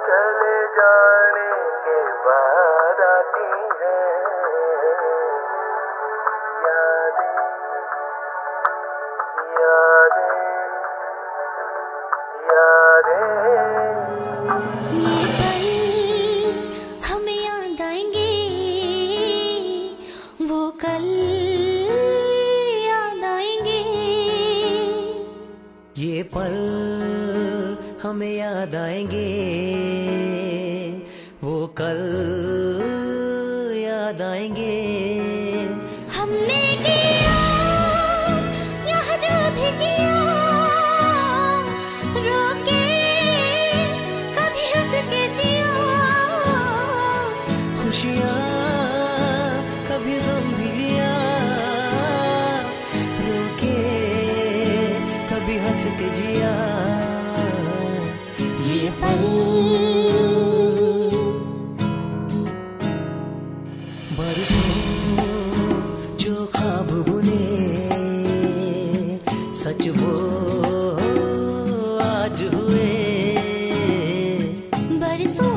चले जाने के बाद आती है यादें यादें यादें। ये पल हमें याद आएंगे, वो कल याद आएंगे। ये पल हमें याद आएंगे, वो कल याद आएंगे। हमने किया यहाँ जो भी किया, रोके कभी हंस के जिया। खुशियाँ कभी गम भी लिया, रोके कभी हंस के जिया। ये पल बरसों जो ख्वाब बुने, सच वो आज हुए। बरसों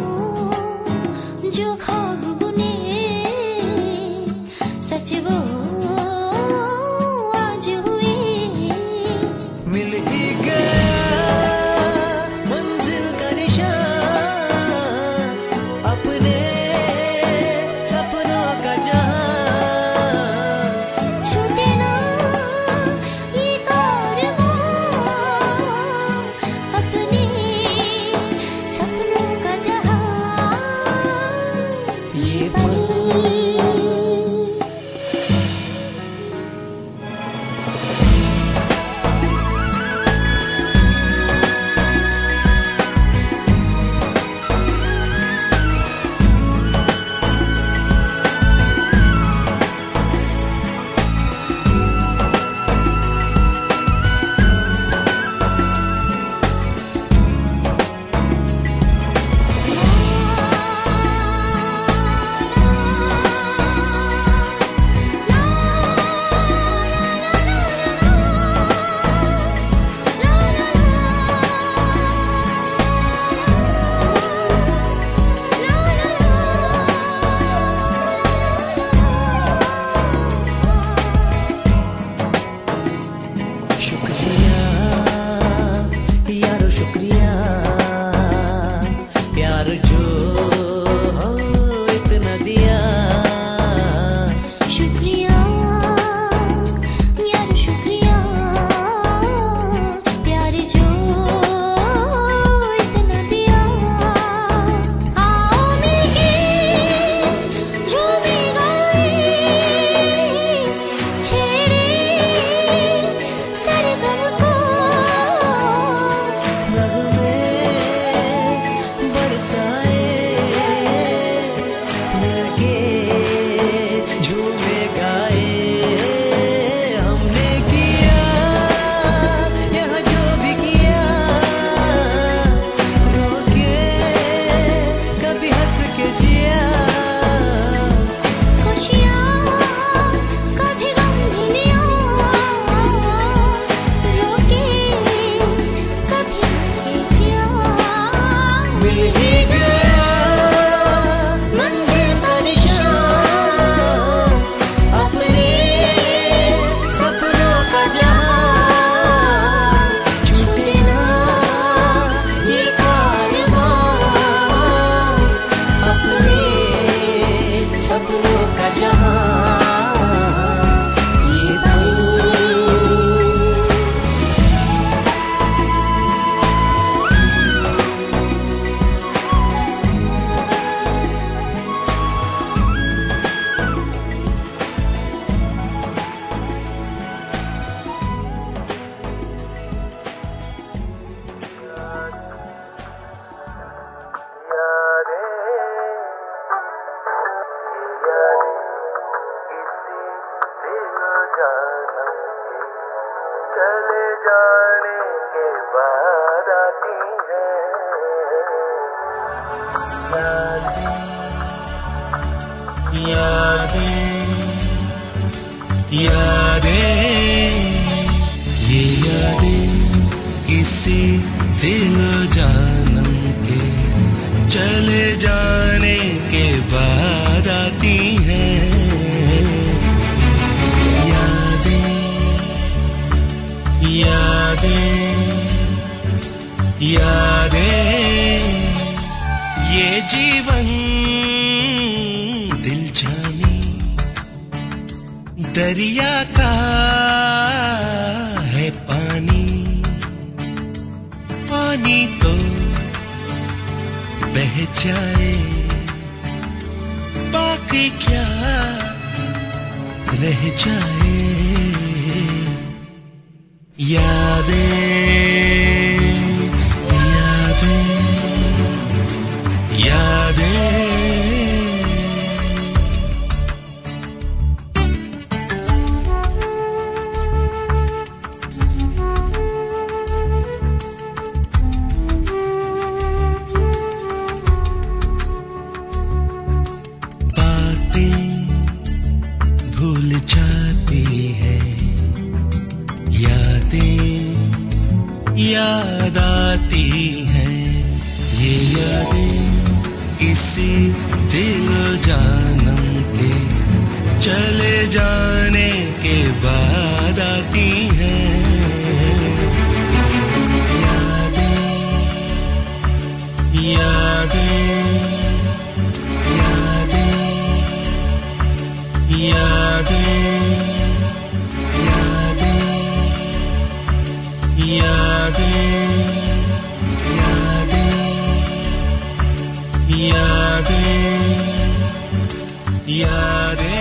जो ख्वाब बुने, सच वो आज हुए। मिल ही गया मंजिल का निशान, अपने सपनों का जहां। छूटे ना ये कारवां, अपने सपनों का जहां। ये पल चले जाने के बाद आती है यादें यादें यादें, ये यादें किसी दिल जानम के चले जाने के बाद आती हैं। यादें, यादें, यादें, ये जीवन दिल जानी दरिया का है पानी, पानी तो बह जाए, बाकी क्या रह जाए। यादें, यादें, यादें। भूल जाती है, यादें याद आती हैं। ये यादें किसी दिल जानम के चले जाने के बाद आती हैं। यादें, यादें, यादें, यादें, यादें, यादें, यादें, यादें, यादें।